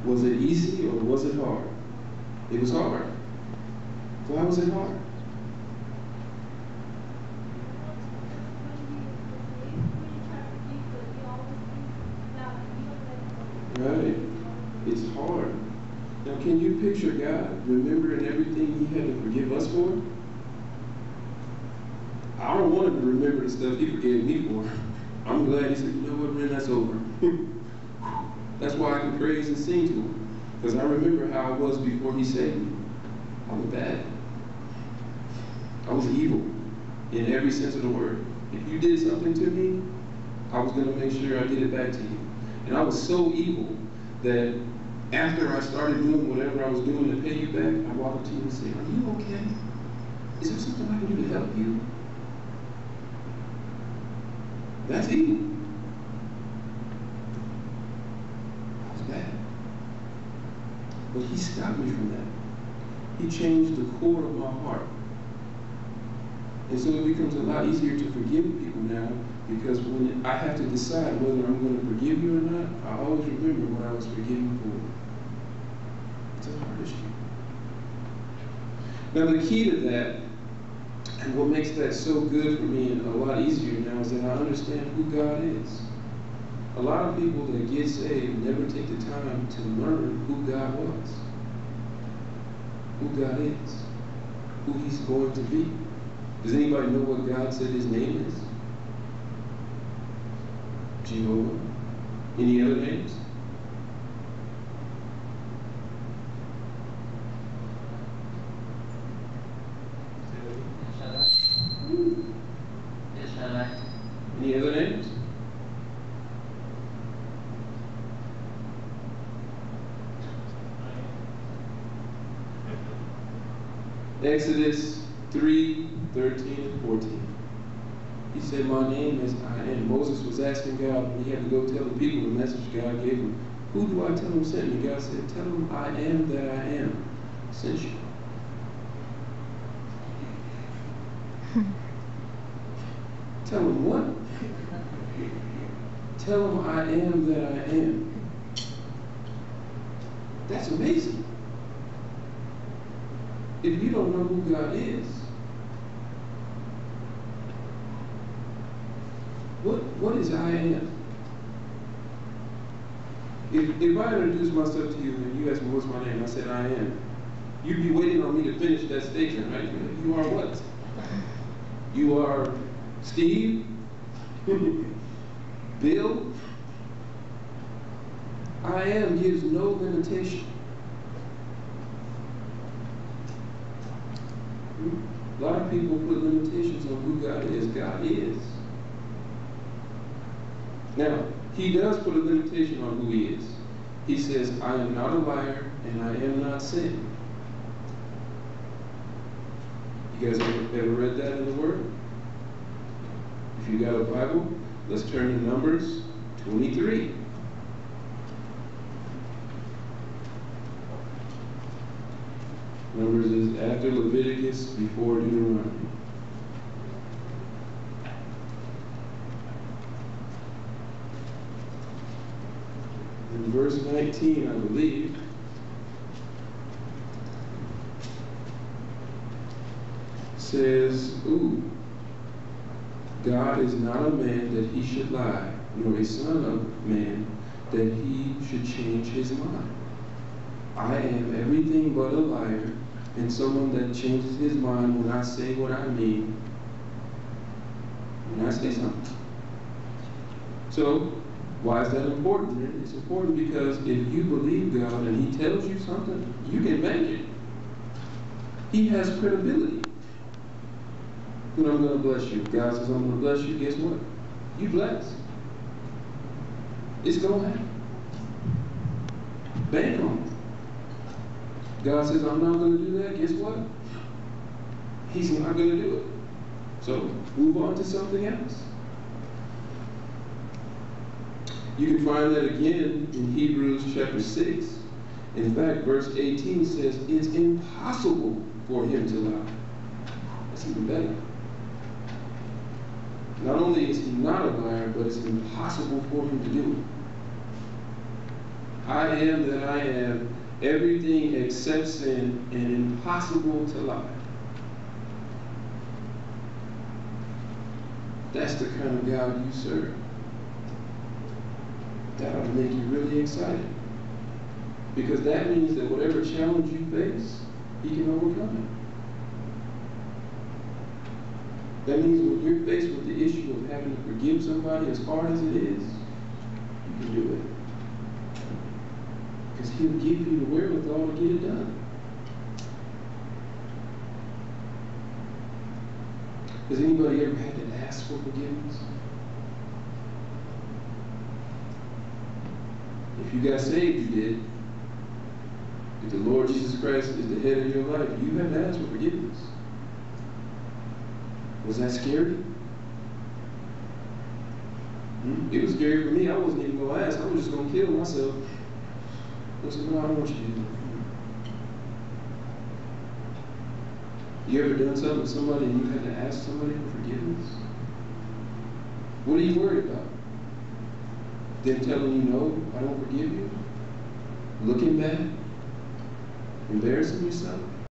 Was it easy or was it hard? It was hard. Why was it hard? Right. It's hard. Now, can you picture God remembering everything He had to forgive us for? I don't want Him to remember the stuff He forgave me for. I'm glad He said, you know what, Ren, that's over. That's why I can praise and sing to Him. Because I remember how I was before He saved me. I was bad. I was evil in every sense of the word. If you did something to me, I was going to make sure I did it back to you. And I was so evil that after I started doing whatever I was doing to pay you back, I walked up to you and said, are you okay? Is there something I can do to help you? That's evil. I was bad. But He stopped me from that. He changed the core of my heart. And so it becomes a lot easier to forgive people now, because when I have to decide whether I'm going to forgive you or not, I always remember what I was forgiven for. It's a hard issue. Now the key to that, and what makes that so good for me and a lot easier now, is that I understand who God is. A lot of people that get saved never take the time to learn who God was, who God is, who He's going to be. Does anybody know what God said His name is? Jehovah. Any other names? Any other names? Exodus 3:13 and 14. He said, my name is I am. Moses was asking God when he had to go tell the people the message God gave him. Who do I tell him sent me? God said, tell him I am that I am sent you. Tell him what? Tell him I am that I am. That's amazing. If you don't know who God is, what is I am? If I introduce myself to you and you ask me what's my name, I said I am, you'd be waiting on me to finish that statement, right? You are what? You are Steve? Bill? I am gives no limitation. A lot of people put limitations on who God is. God is. Now, He does put a limitation on who He is. He says, I am not a liar and I am not sin. You guys ever read that in the Word? If you got a Bible, let's turn to Numbers 23. Numbers is after Leviticus, before Deuteronomy. In verse 19, I believe, says, God is not a man that He should lie, nor a son of man that He should change His mind. I am everything but a liar, and someone that changes his mind when I say what I mean, when I say something. So, why is that important? It's important because if you believe God and He tells you something, you can bank it. He has credibility. When I'm going to bless you, God says I'm going to bless you, guess what? You bless. It's going to happen. Bank on it. God says, I'm not going to do that, guess what? He's not going to do it. So, move on to something else. You can find that again in Hebrews chapter 6. In fact, verse 18 says, it's impossible for Him to lie. That's even better. Not only is He not a liar, but it's impossible for Him to do I am that I am, everything except sin, and impossible to lie. That's the kind of God you serve. That ought to make you really excited. Because that means that whatever challenge you face, He can overcome it. That means when you're faced with the issue of having to forgive somebody, as hard as it is, you can do it. Because He'll give you the wherewithal to get it done. Has anybody ever had to ask for forgiveness? If you got saved, you did. If the Lord Jesus Christ is the head of your life, you have to ask for forgiveness. Was that scary? It was scary for me. I wasn't even going to ask. I was just going to kill myself. I said, no, I don't want you to do that. You ever done something with somebody and you had to ask somebody for forgiveness? What are you worried about? Them telling you, no, I don't forgive you? Looking bad? Embarrassing yourself?